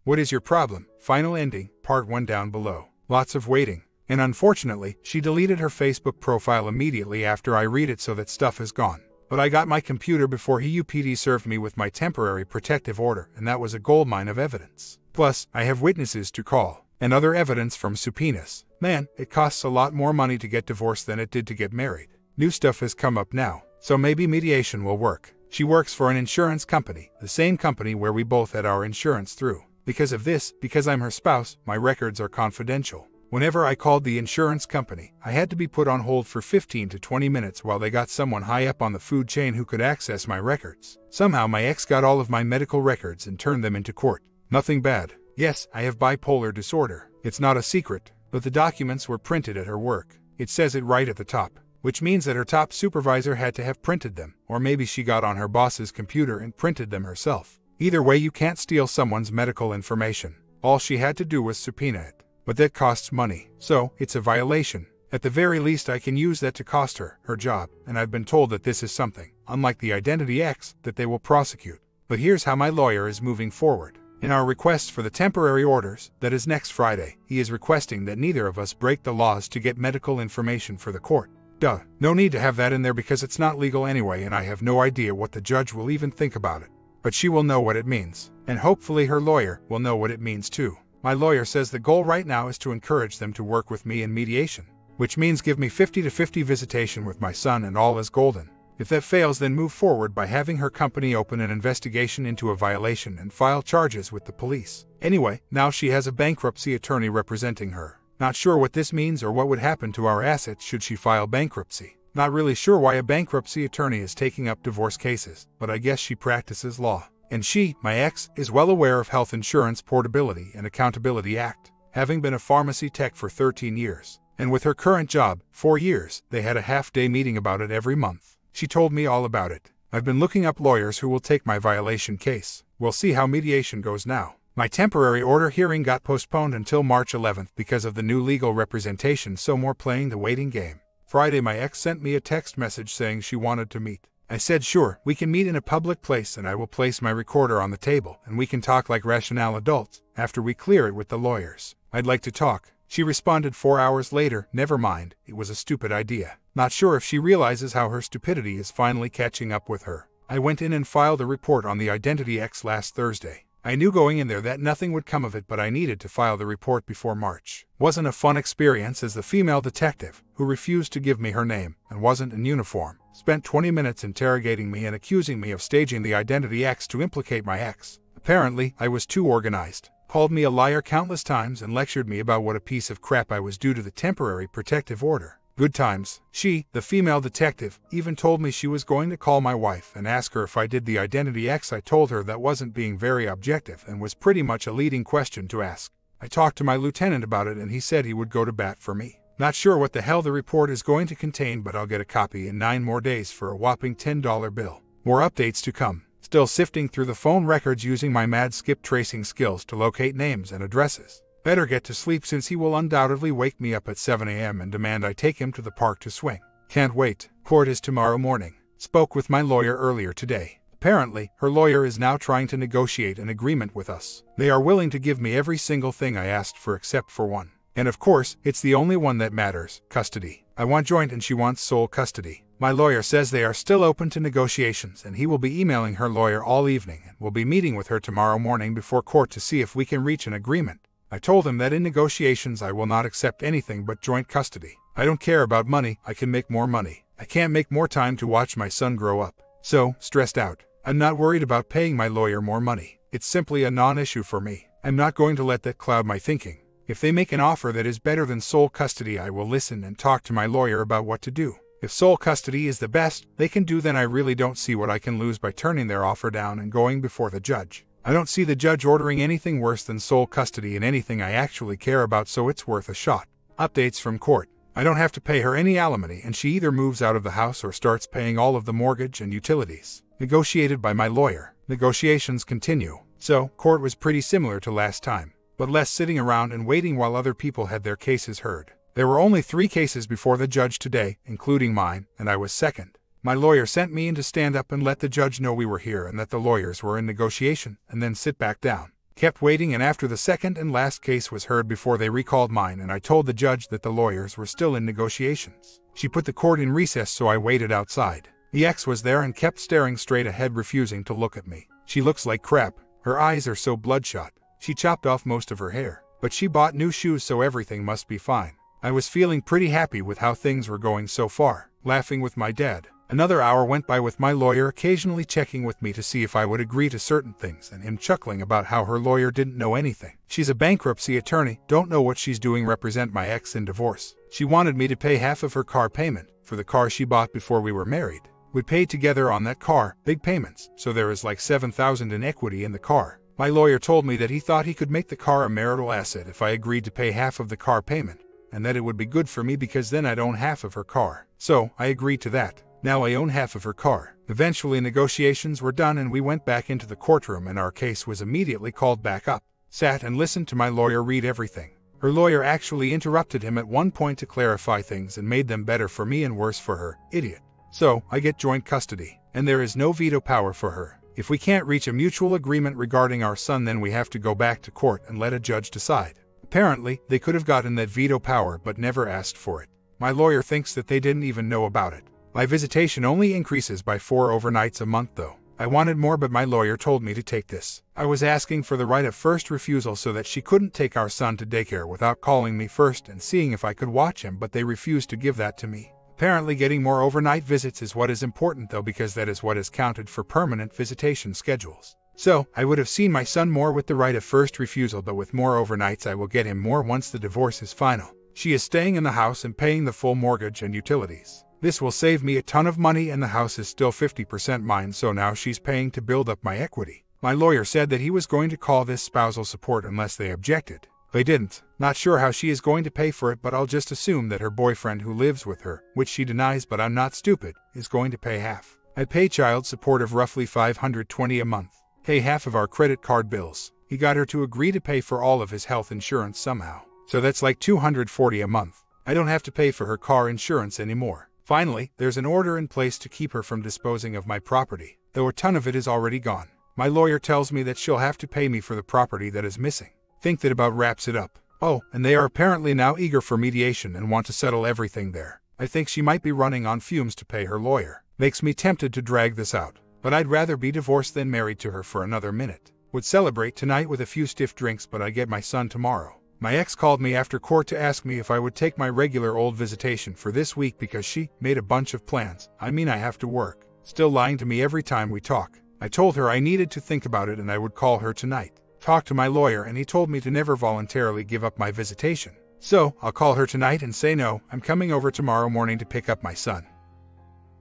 What is your problem? Final ending, part 1 down below. Lots of waiting. And unfortunately, she deleted her Facebook profile immediately after I read it, so that stuff is gone. But I got my computer before HUPD served me with my temporary protective order, and that was a goldmine of evidence. Plus, I have witnesses to call, and other evidence from subpoenas. Man, it costs a lot more money to get divorced than it did to get married. New stuff has come up now, so maybe mediation will work. She works for an insurance company, the same company where we both had our insurance through. Because of this, because I'm her spouse, my records are confidential. Whenever I called the insurance company, I had to be put on hold for 15 to 20 minutes while they got someone high up on the food chain who could access my records. Somehow my ex got all of my medical records and turned them into court. Nothing bad. Yes, I have bipolar disorder. It's not a secret, but the documents were printed at her work. It says it right at the top, which means that her top supervisor had to have printed them, or maybe she got on her boss's computer and printed them herself. Either way, you can't steal someone's medical information. All she had to do was subpoena it. But that costs money, so it's a violation. At the very least, I can use that to cost her job, and I've been told that this is something, unlike the Identity X, that they will prosecute. But here's how my lawyer is moving forward. In our request for the temporary orders, that is next Friday, he is requesting that neither of us break the laws to get medical information for the court. Duh, no need to have that in there because it's not legal anyway, and I have no idea what the judge will even think about it. But she will know what it means, and hopefully her lawyer will know what it means too. My lawyer says the goal right now is to encourage them to work with me in mediation, which means give me 50-50 visitation with my son and all is golden. If that fails, then move forward by having her company open an investigation into a violation and file charges with the police. Anyway, now she has a bankruptcy attorney representing her. Not sure what this means or what would happen to our assets should she file bankruptcy. Not really sure why a bankruptcy attorney is taking up divorce cases, but I guess she practices law. And she, my ex, is well aware of Health Insurance Portability and Accountability Act, having been a pharmacy tech for 13 years. And with her current job, 4 years, they had a half-day meeting about it every month. She told me all about it. I've been looking up lawyers who will take my violation case. We'll see how mediation goes now. My temporary order hearing got postponed until March 11th because of the new legal representation, so more playing the waiting game. Friday, my ex sent me a text message saying she wanted to meet. I said sure, we can meet in a public place and I will place my recorder on the table and we can talk like rational adults after we clear it with the lawyers. I'd like to talk. She responded 4 hours later, never mind, it was a stupid idea. Not sure if she realizes how her stupidity is finally catching up with her. I went in and filed a report on the Identity X last Thursday. I knew going in there that nothing would come of it, but I needed to file the report before March. Wasn't a fun experience, as the female detective, who refused to give me her name and wasn't in uniform, spent 20 minutes interrogating me and accusing me of staging the Identity X to implicate my ex. Apparently, I was too organized, called me a liar countless times and lectured me about what a piece of crap I was due to the temporary protective order. Good times. She, the female detective, even told me she was going to call my wife and ask her if I did the Identity X. I told her that wasn't being very objective and was pretty much a leading question to ask. I talked to my lieutenant about it and he said he would go to bat for me. Not sure what the hell the report is going to contain, but I'll get a copy in 9 more days for a whopping $10 bill. More updates to come. Still sifting through the phone records using my mad skip tracing skills to locate names and addresses. Better get to sleep since he will undoubtedly wake me up at 7 a.m. and demand I take him to the park to swing. Can't wait. Court is tomorrow morning. Spoke with my lawyer earlier today. Apparently, her lawyer is now trying to negotiate an agreement with us. They are willing to give me every single thing I asked for except for one. And of course, it's the only one that matters, custody. I want joint and she wants sole custody. My lawyer says they are still open to negotiations and he will be emailing her lawyer all evening and will be meeting with her tomorrow morning before court to see if we can reach an agreement. I told him that in negotiations I will not accept anything but joint custody. I don't care about money, I can make more money. I can't make more time to watch my son grow up. So, stressed out. I'm not worried about paying my lawyer more money. It's simply a non-issue for me. I'm not going to let that cloud my thinking. If they make an offer that is better than sole custody, I will listen and talk to my lawyer about what to do. If sole custody is the best they can do, then I really don't see what I can lose by turning their offer down and going before the judge. I don't see the judge ordering anything worse than sole custody in anything I actually care about, so it's worth a shot. Updates from court. I don't have to pay her any alimony and she either moves out of the house or starts paying all of the mortgage and utilities. Negotiated by my lawyer. Negotiations continue. So, court was pretty similar to last time, but less sitting around and waiting while other people had their cases heard. There were only 3 cases before the judge today, including mine, and I was second. My lawyer sent me in to stand up and let the judge know we were here and that the lawyers were in negotiation, and then sit back down. Kept waiting, and after the second and last case was heard before they recalled mine, and I told the judge that the lawyers were still in negotiations. She put the court in recess, so I waited outside. The ex was there and kept staring straight ahead, refusing to look at me. She looks like crap. Her eyes are so bloodshot. She chopped off most of her hair, but she bought new shoes, so everything must be fine. I was feeling pretty happy with how things were going so far, laughing with my dad. Another hour went by with my lawyer occasionally checking with me to see if I would agree to certain things, and him chuckling about how her lawyer didn't know anything. She's a bankruptcy attorney, don't know what she's doing, represent my ex in divorce. She wanted me to pay half of her car payment for the car she bought before we were married. We paid together on that car, big payments, so there is like $7,000 in equity in the car. My lawyer told me that he thought he could make the car a marital asset if I agreed to pay half of the car payment, and that it would be good for me because then I'd own half of her car. So I agreed to that. Now I own half of her car. Eventually negotiations were done and we went back into the courtroom, and our case was immediately called back up. Sat and listened to my lawyer read everything. Her lawyer actually interrupted him at one point to clarify things and made them better for me and worse for her. Idiot. So I get joint custody, and there is no veto power for her. If we can't reach a mutual agreement regarding our son, then we have to go back to court and let a judge decide. Apparently, they could have gotten that veto power but never asked for it. My lawyer thinks that they didn't even know about it. My visitation only increases by 4 overnights a month though. I wanted more, but my lawyer told me to take this. I was asking for the right of first refusal so that she couldn't take our son to daycare without calling me first and seeing if I could watch him, but they refused to give that to me. Apparently getting more overnight visits is what is important though, because that is what is counted for permanent visitation schedules. So, I would have seen my son more with the right of first refusal, but with more overnights I will get him more once the divorce is final. She is staying in the house and paying the full mortgage and utilities. This will save me a ton of money, and the house is still 50% mine, so now she's paying to build up my equity. My lawyer said that he was going to call this spousal support unless they objected. They didn't. Not sure how she is going to pay for it, but I'll just assume that her boyfriend who lives with her, which she denies but I'm not stupid, is going to pay half. I pay child support of roughly $520 a month. Pay half of our credit card bills. He got her to agree to pay for all of his health insurance somehow. So that's like $240 a month. I don't have to pay for her car insurance anymore. Finally, there's an order in place to keep her from disposing of my property, though a ton of it is already gone. My lawyer tells me that she'll have to pay me for the property that is missing. Think that about wraps it up. Oh, and they are apparently now eager for mediation and want to settle everything there. I think she might be running on fumes to pay her lawyer. Makes me tempted to drag this out, but I'd rather be divorced than married to her for another minute. Would celebrate tonight with a few stiff drinks, but I get my son tomorrow. My ex called me after court to ask me if I would take my regular old visitation for this week because she made a bunch of plans. I have to work. Still lying to me every time we talk. I told her I needed to think about it and I would call her tonight. Talked to my lawyer and he told me to never voluntarily give up my visitation. So, I'll call her tonight and say no, I'm coming over tomorrow morning to pick up my son.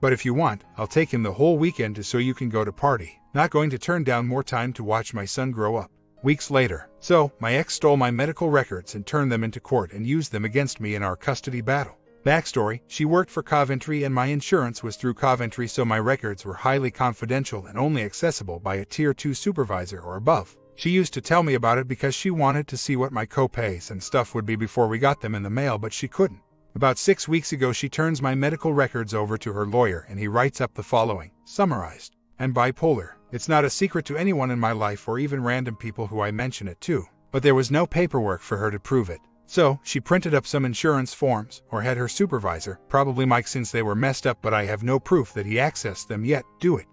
But if you want, I'll take him the whole weekend so you can go to party. Not going to turn down more time to watch my son grow up. Weeks later. So, my ex stole my medical records and turned them into court and used them against me in our custody battle. Backstory, she worked for Coventry and my insurance was through Coventry, so my records were highly confidential and only accessible by a Tier 2 supervisor or above. She used to tell me about it because she wanted to see what my co-pays and stuff would be before we got them in the mail, but she couldn't. About 6 weeks ago she turns my medical records over to her lawyer and he writes up the following, summarized. I'm bipolar. It's not a secret to anyone in my life or even random people who I mention it to, but there was no paperwork for her to prove it. So, she printed up some insurance forms, or had her supervisor, probably Mike since they were messed up, but I have no proof that he accessed them yet, do it.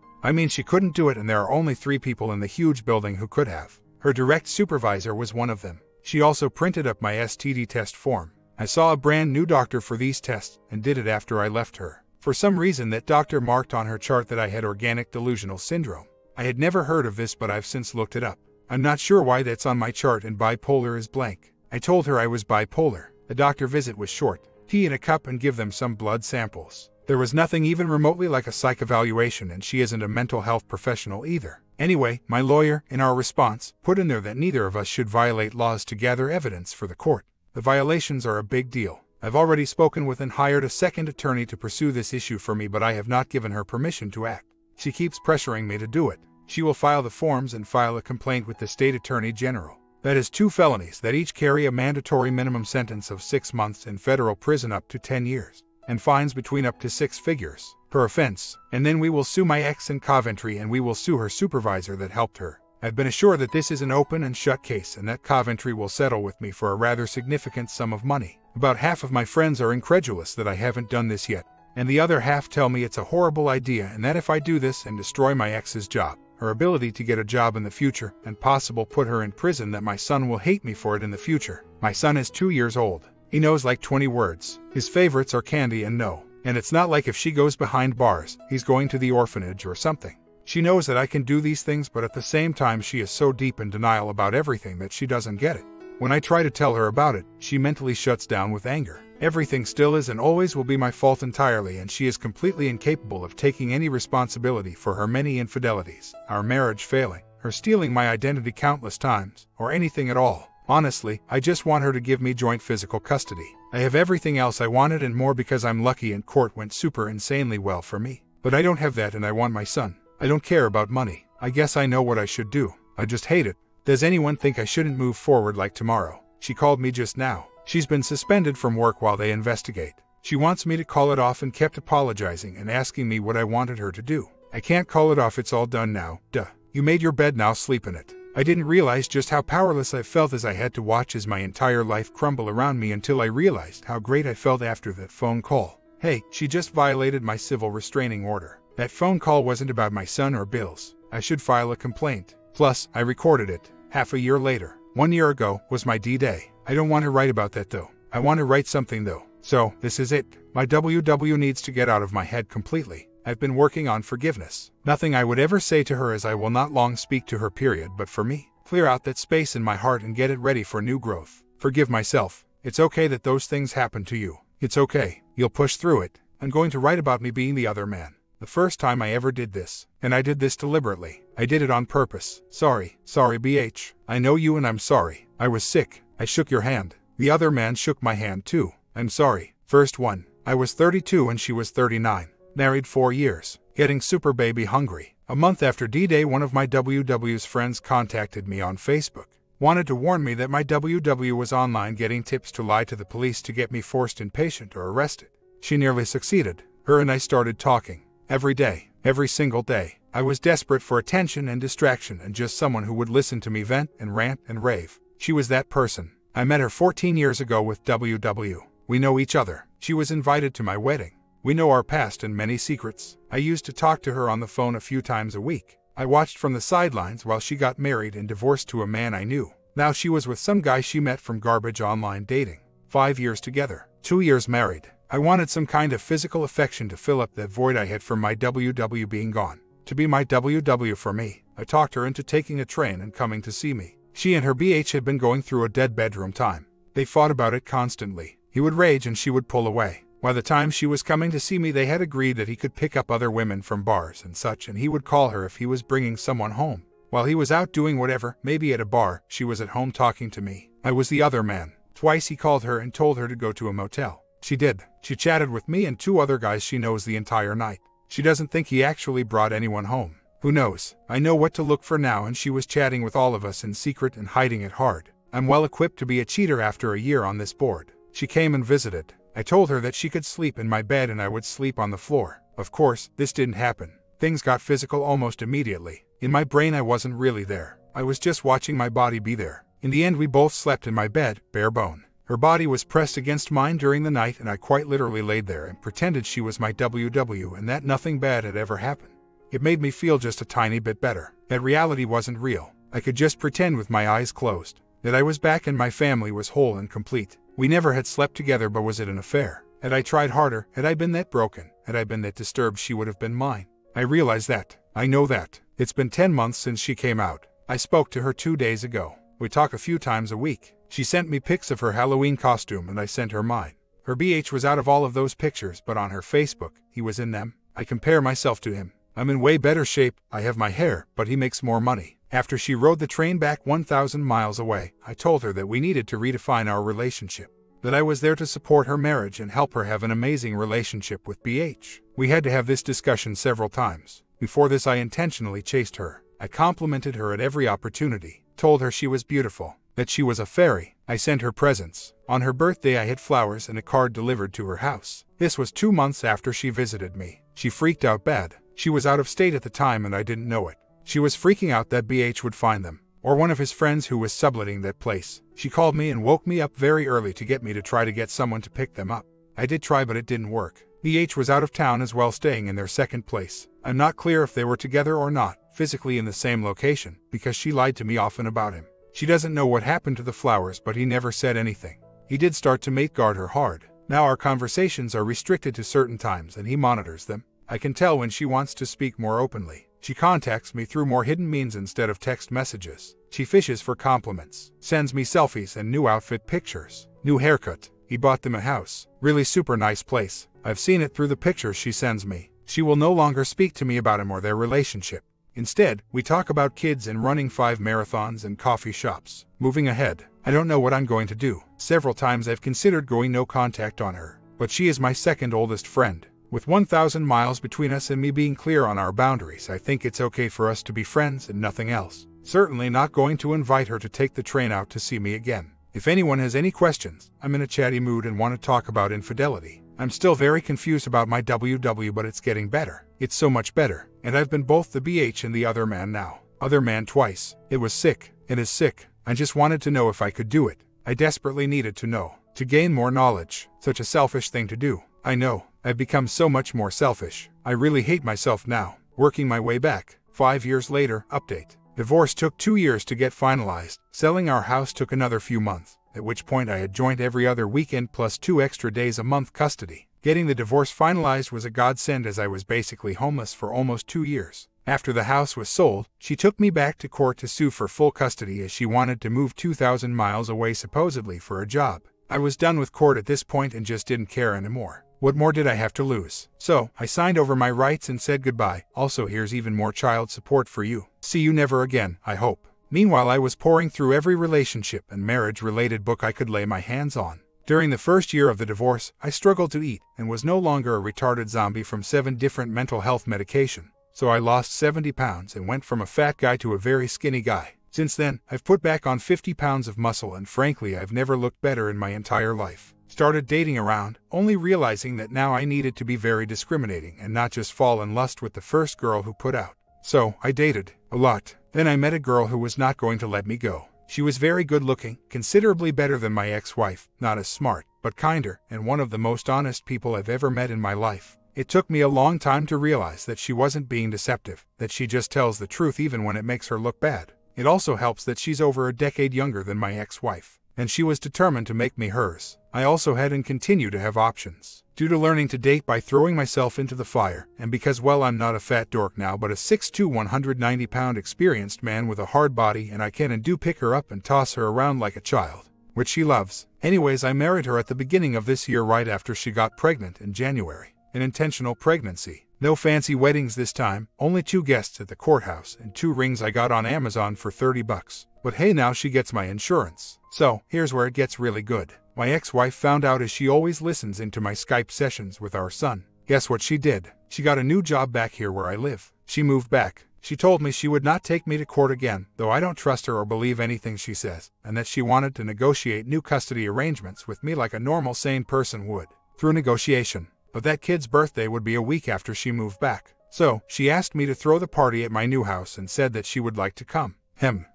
She couldn't do it and there are only 3 people in the huge building who could have. Her direct supervisor was one of them. She also printed up my STD test form. I saw a brand new doctor for these tests and did it after I left her. For some reason that doctor marked on her chart that I had organic delusional syndrome. I had never heard of this, but I've since looked it up. I'm not sure why that's on my chart and bipolar is blank. I told her I was bipolar. The doctor visit was short. Tea in a cup and give them some blood samples. There was nothing even remotely like a psych evaluation, and she isn't a mental health professional either. Anyway, my lawyer, in our response, put in there that neither of us should violate laws to gather evidence for the court. The violations are a big deal. I've already spoken with and hired a second attorney to pursue this issue for me, but I have not given her permission to act. She keeps pressuring me to do it. She will file the forms and file a complaint with the state attorney general. That is 2 felonies that each carry a mandatory minimum sentence of 6 months in federal prison up to 10 years, and fines between up to 6 figures per offense. And then we will sue my ex in Coventry and we will sue her supervisor that helped her. I've been assured that this is an open and shut case and that Coventry will settle with me for a rather significant sum of money. About half of my friends are incredulous that I haven't done this yet, and the other half tell me it's a horrible idea and that if I do this and destroy my ex's job, her ability to get a job in the future, and possible put her in prison, that my son will hate me for it in the future. My son is 2 years old. He knows like 20 words. His favorites are candy and no. And it's not like if she goes behind bars, he's going to the orphanage or something. She knows that I can do these things, but at the same time she is so deep in denial about everything that she doesn't get it. When I try to tell her about it, she mentally shuts down with anger. Everything still is and always will be my fault entirely, and she is completely incapable of taking any responsibility for her many infidelities, our marriage failing, her stealing my identity countless times, or anything at all. Honestly, I just want her to give me joint physical custody. I have everything else I wanted and more because I'm lucky and court went super insanely well for me. But I don't have that and I want my son. I don't care about money. I guess I know what I should do. I just hate it. Does anyone think I shouldn't move forward like tomorrow? She called me just now. She's been suspended from work while they investigate. She wants me to call it off and kept apologizing and asking me what I wanted her to do. I can't call it off, it's all done now. Duh. You made your bed, now sleep in it. I didn't realize just how powerless I felt as I had to watch as my entire life crumble around me until I realized how great I felt after that phone call. Hey, she just violated my civil restraining order. That phone call wasn't about my son or bills. I should file a complaint. Plus, I recorded it. Half a year later. 1 year ago was my D-Day. I don't want to write about that though. I want to write something though. So, this is it. My WW needs to get out of my head completely. I've been working on forgiveness. Nothing I would ever say to her as I will not long speak to her period, but for me, clear out that space in my heart and get it ready for new growth. Forgive myself. It's okay that those things happen to you. It's okay. You'll push through it. I'm going to write about me being the other man. The first time I ever did this. And I did this deliberately. I did it on purpose. Sorry BH. I know you and I'm sorry. I was sick. I shook your hand. The other man shook my hand too. I'm sorry. First one. I was 32 and she was 39. Married 4 years. Getting super baby hungry. A month after D-Day, one of my WW's friends contacted me on Facebook. Wanted to warn me that my WW was online getting tips to lie to the police to get me forced inpatient or arrested. She nearly succeeded. Her and I started talking. Every day. Every single day. I was desperate for attention and distraction and just someone who would listen to me vent and rant and rave. She was that person. I met her 14 years ago with WW. We know each other. She was invited to my wedding. We know our past and many secrets. I used to talk to her on the phone a few times a week. I watched from the sidelines while she got married and divorced to a man I knew. Now she was with some guy she met from garbage online dating. 5 years together. 2 years married. I wanted some kind of physical affection to fill up that void I had from my WW being gone. To be my WW for me. I talked her into taking a train and coming to see me. She and her BH had been going through a dead bedroom time. They fought about it constantly. He would rage and she would pull away. By the time she was coming to see me, they had agreed that he could pick up other women from bars and such, and he would call her if he was bringing someone home. While he was out doing whatever, maybe at a bar, she was at home talking to me. I was the other man. Twice he called her and told her to go to a motel. She did. She chatted with me and 2 other guys she knows the entire night. She doesn't think he actually brought anyone home. Who knows? I know what to look for now, and she was chatting with all of us in secret and hiding it hard. I'm well equipped to be a cheater after a year on this board. She came and visited. I told her that she could sleep in my bed and I would sleep on the floor. Of course, this didn't happen. Things got physical almost immediately. In my brain I wasn't really there. I was just watching my body be there. In the end we both slept in my bed, bare bone. Her body was pressed against mine during the night and I quite literally laid there and pretended she was my WW and that nothing bad had ever happened. It made me feel just a tiny bit better. That reality wasn't real. I could just pretend with my eyes closed. That I was back and my family was whole and complete. We never had slept together, but was it an affair? Had I tried harder, had I been that broken, had I been that disturbed, she would have been mine. I realize that. I know that. It's been 10 months since she came out. I spoke to her 2 days ago. We talk a few times a week. She sent me pics of her Halloween costume and I sent her mine. Her BH was out of all of those pictures, but on her Facebook, he was in them. I compare myself to him. I'm in way better shape. I have my hair, but he makes more money. After she rode the train back 1,000 miles away, I told her that we needed to redefine our relationship. That I was there to support her marriage and help her have an amazing relationship with BH. We had to have this discussion several times. Before this I intentionally chased her. I complimented her at every opportunity. Told her she was beautiful. That she was a fairy. I sent her presents. On her birthday I had flowers and a card delivered to her house. This was 2 months after she visited me. She freaked out bad. She was out of state at the time and I didn't know it. She was freaking out that BH would find them, or one of his friends who was subletting that place. She called me and woke me up very early to get me to try to get someone to pick them up. I did try, but it didn't work. BH was out of town as well, staying in their second place. I'm not clear if they were together or not, physically in the same location, because she lied to me often about him. She doesn't know what happened to the flowers, but he never said anything. He did start to mate guard her hard. Now our conversations are restricted to certain times and he monitors them. I can tell when she wants to speak more openly. She contacts me through more hidden means instead of text messages. She fishes for compliments, sends me selfies and new outfit pictures. New haircut. He bought them a house. Really super nice place. I've seen it through the pictures she sends me. She will no longer speak to me about him or their relationship. Instead, we talk about kids and running 5 marathons and coffee shops. Moving ahead, I don't know what I'm going to do. Several times I've considered going no contact on her, but she is my second oldest friend. With 1,000 miles between us and me being clear on our boundaries, I think it's okay for us to be friends and nothing else. Certainly not going to invite her to take the train out to see me again. If anyone has any questions, I'm in a chatty mood and want to talk about infidelity. I'm still very confused about my WW, but it's getting better. It's so much better. And I've been both the BH and the other man now. Other man twice. It was sick. It is sick. I just wanted to know if I could do it. I desperately needed to know. To gain more knowledge. Such a selfish thing to do. I know. I've become so much more selfish. I really hate myself now. Working my way back. 5 years later, update. Divorce took 2 years to get finalized. Selling our house took another few months, at which point I had joint every other weekend plus 2 extra days a month custody. Getting the divorce finalized was a godsend, as I was basically homeless for almost 2 years. After the house was sold, she took me back to court to sue for full custody as she wanted to move 2,000 miles away supposedly for a job. I was done with court at this point and just didn't care anymore. What more did I have to lose? So, I signed over my rights and said goodbye. Also, here's even more child support for you. See you never again, I hope. Meanwhile, I was pouring through every relationship and marriage-related book I could lay my hands on. During the first year of the divorce, I struggled to eat and was no longer a retarded zombie from 7 different mental health medication. So I lost 70 pounds and went from a fat guy to a very skinny guy. Since then, I've put back on 50 pounds of muscle, and frankly, I've never looked better in my entire life. Started dating around, only realizing that now I needed to be very discriminating and not just fall in lust with the first girl who put out. So, I dated a lot. Then I met a girl who was not going to let me go. She was very good looking, considerably better than my ex-wife, not as smart, but kinder, and one of the most honest people I've ever met in my life. It took me a long time to realize that she wasn't being deceptive, that she just tells the truth even when it makes her look bad. It also helps that she's over a decade younger than my ex-wife, and she was determined to make me hers. I also had and continue to have options. Due to learning to date by throwing myself into the fire, and because, well, I'm not a fat dork now but a 6'2", 190-pound experienced man with a hard body, and I can and do pick her up and toss her around like a child, which she loves. Anyways, I married her at the beginning of this year right after she got pregnant in January. An intentional pregnancy. No fancy weddings this time, only 2 guests at the courthouse and 2 rings I got on Amazon for $30. But hey, now she gets my insurance. So, here's where it gets really good. My ex-wife found out, as she always listens into my Skype sessions with our son. Guess what she did? She got a new job back here where I live. She moved back. She told me she would not take me to court again, though I don't trust her or believe anything she says, and that she wanted to negotiate new custody arrangements with me like a normal sane person would. Through negotiation. But that kid's birthday would be a week after she moved back. So, she asked me to throw the party at my new house and said that she would like to come.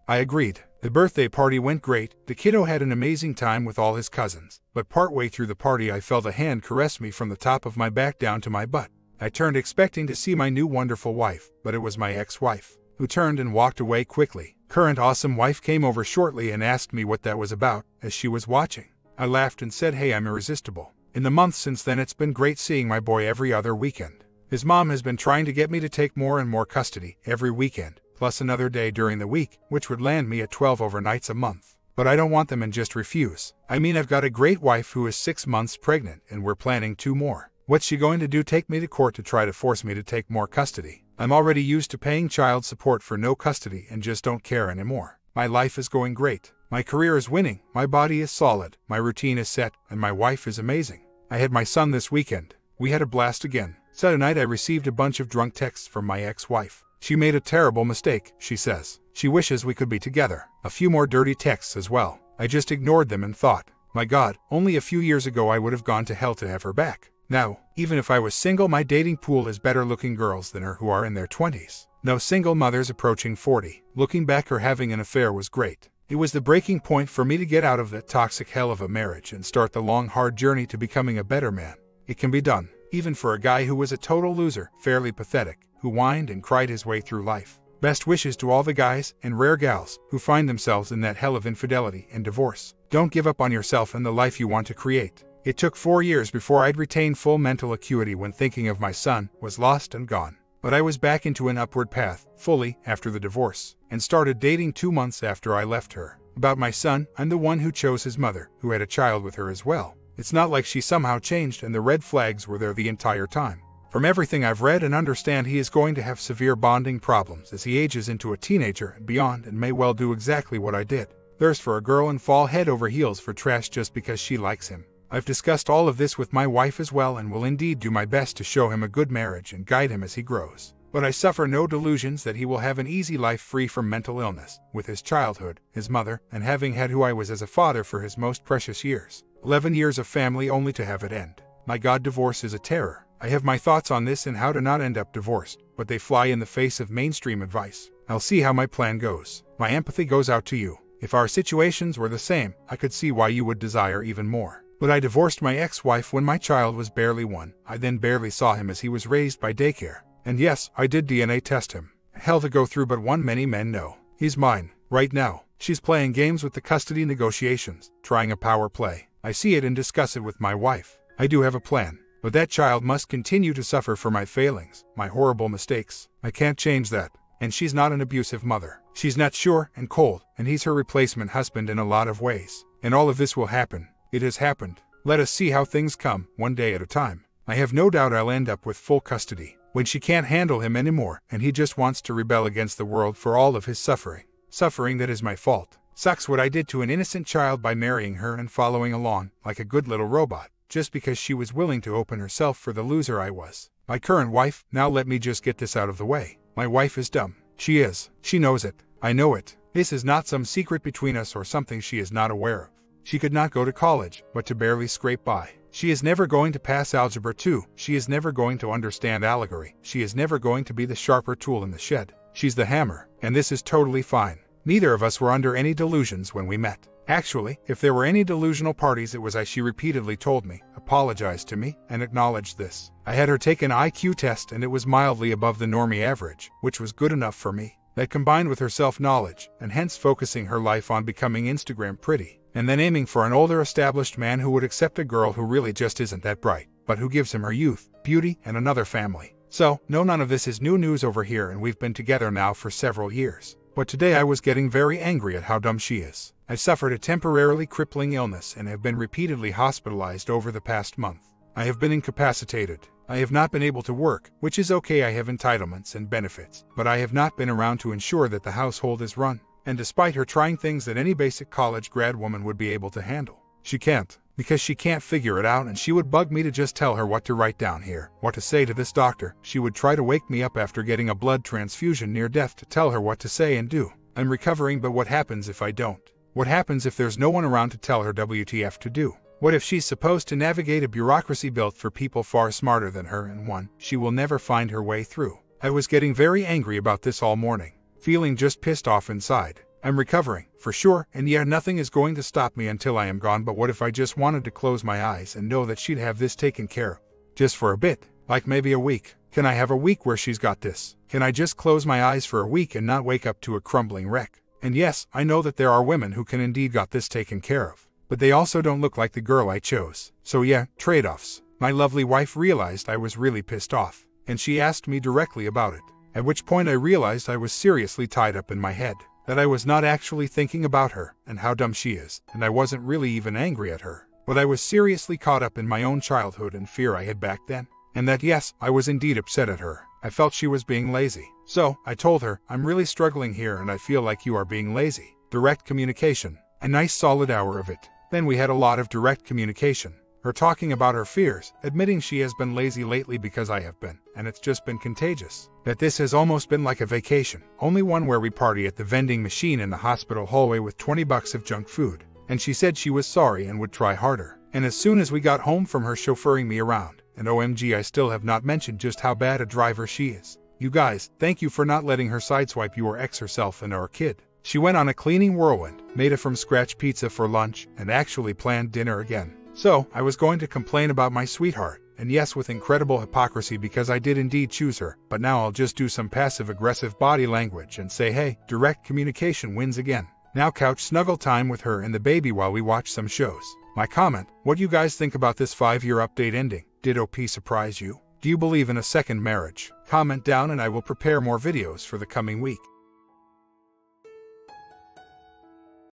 I agreed. The birthday party went great. The kiddo had an amazing time with all his cousins. But partway through the party, I felt a hand caress me from the top of my back down to my butt. I turned expecting to see my new wonderful wife, but it was my ex-wife, who turned and walked away quickly. Current awesome wife came over shortly and asked me what that was about, as she was watching. I laughed and said, hey, I'm irresistible. In the months since then, it's been great seeing my boy every other weekend. His mom has been trying to get me to take more and more custody every weekend, plus another day during the week, which would land me at 12 overnights a month. But I don't want them and just refuse. I mean, I've got a great wife who is 6 months pregnant and we're planning 2 more. What's she going to do, take me to court to try to force me to take more custody? I'm already used to paying child support for no custody and just don't care anymore. My life is going great. My career is winning, my body is solid, my routine is set, and my wife is amazing. I had my son this weekend. We had a blast again. Saturday night I received a bunch of drunk texts from my ex-wife. She made a terrible mistake, she says. She wishes we could be together. A few more dirty texts as well. I just ignored them and thought, my God, only a few years ago I would have gone to hell to have her back. Now, even if I was single, my dating pool is better looking girls than her who are in their 20s. No single mothers approaching 40. Looking back, her having an affair was great. It was the breaking point for me to get out of that toxic hell of a marriage and start the long, hard journey to becoming a better man. It can be done, even for a guy who was a total loser, fairly pathetic, who whined and cried his way through life. Best wishes to all the guys and rare gals who find themselves in that hell of infidelity and divorce. Don't give up on yourself and the life you want to create. It took 4 years before I'd retained full mental acuity when thinking of my son was lost and gone. But I was back into an upward path, fully, after the divorce, and started dating 2 months after I left her. About my son, I'm the one who chose his mother, who had a child with her as well. It's not like she somehow changed and the red flags were there the entire time. From everything I've read and understand, he is going to have severe bonding problems as he ages into a teenager and beyond, and may well do exactly what I did. Thirst for a girl and fall head over heels for trash just because she likes him. I've discussed all of this with my wife as well and will indeed do my best to show him a good marriage and guide him as he grows. But I suffer no delusions that he will have an easy life free from mental illness, with his childhood, his mother, and having had who I was as a father for his most precious years. 11 years of family only to have it end. My God, divorce is a terror. I have my thoughts on this and how to not end up divorced, but they fly in the face of mainstream advice. I'll see how my plan goes. My empathy goes out to you. If our situations were the same, I could see why you would desire even more. But I divorced my ex-wife when my child was barely 1. I then barely saw him as he was raised by daycare. And yes, I did DNA test him. Hell to go through, but one many men know. He's mine, right now. She's playing games with the custody negotiations, trying a power play. I see it and discuss it with my wife. I do have a plan, but that child must continue to suffer for my failings, my horrible mistakes. I can't change that. And she's not an abusive mother. She's not sure and cold, and he's her replacement husband in a lot of ways. And all of this will happen. It has happened. Let us see how things come, one day at a time. I have no doubt I'll end up with full custody, when she can't handle him anymore and he just wants to rebel against the world for all of his suffering. Suffering that is my fault. Sucks what I did to an innocent child by marrying her and following along, like a good little robot, just because she was willing to open herself for the loser I was. My current wife, now let me just get this out of the way. My wife is dumb. She is. She knows it. I know it. This is not some secret between us or something she is not aware of. She could not go to college, but to barely scrape by. She is never going to pass Algebra 2. She is never going to understand allegory. She is never going to be the sharper tool in the shed. She's the hammer, and this is totally fine. Neither of us were under any delusions when we met. Actually, if there were any delusional parties, it was I. She repeatedly told me, apologized to me, and acknowledged this. I had her take an IQ test and it was mildly above the normie average, which was good enough for me. That combined with her self-knowledge, and hence focusing her life on becoming Instagram pretty, and then aiming for an older established man who would accept a girl who really just isn't that bright, but who gives him her youth, beauty, and another family. So, no, none of this is new news over here, and we've been together now for several years. But today I was getting very angry at how dumb she is. I suffered a temporarily crippling illness and have been repeatedly hospitalized over the past month. I have been incapacitated. I have not been able to work, which is okay. I have entitlements and benefits, but I have not been around to ensure that the household is run. And despite her trying things that any basic college grad woman would be able to handle, she can't, because she can't figure it out, and she would bug me to just tell her what to write down here, what to say to this doctor. She would try to wake me up after getting a blood transfusion near death to tell her what to say and do. I'm recovering, but what happens if I don't? What happens if there's no one around to tell her WTF to do? What if she's supposed to navigate a bureaucracy built for people far smarter than her and one she will never find her way through? I was getting very angry about this all morning, feeling just pissed off inside. I'm recovering, for sure, and yeah, nothing is going to stop me until I am gone, but what if I just wanted to close my eyes and know that she'd have this taken care of? Just for a bit, like maybe a week. Can I have a week where she's got this? Can I just close my eyes for a week and not wake up to a crumbling wreck? And yes, I know that there are women who can indeed got this taken care of, but they also don't look like the girl I chose. So yeah, trade-offs. My lovely wife realized I was really pissed off, and she asked me directly about it, at which point I realized I was seriously tied up in my head, that I was not actually thinking about her and how dumb she is, and I wasn't really even angry at her, but I was seriously caught up in my own childhood and fear I had back then, and that yes, I was indeed upset at her. I felt she was being lazy. So, I told her, I'm really struggling here and I feel like you are being lazy. Direct communication. A nice solid hour of it. Then we had a lot of direct communication. Her talking about her fears, admitting she has been lazy lately because I have been, and it's just been contagious. That this has almost been like a vacation. Only one where we party at the vending machine in the hospital hallway with $20 of junk food. And she said she was sorry and would try harder. And as soon as we got home from her chauffeuring me around, and OMG, I still have not mentioned just how bad a driver she is. You guys, thank you for not letting her sideswipe your ex herself and our kid. She went on a cleaning whirlwind, made a from-scratch pizza for lunch, and actually planned dinner again. So, I was going to complain about my sweetheart, and yes, with incredible hypocrisy because I did indeed choose her, but now I'll just do some passive-aggressive body language and say, hey, direct communication wins again. Now couch snuggle time with her and the baby while we watch some shows. My comment, what do you guys think about this 5-year update ending? Did OP surprise you? Do you believe in a second marriage? Comment down and I will prepare more videos for the coming week.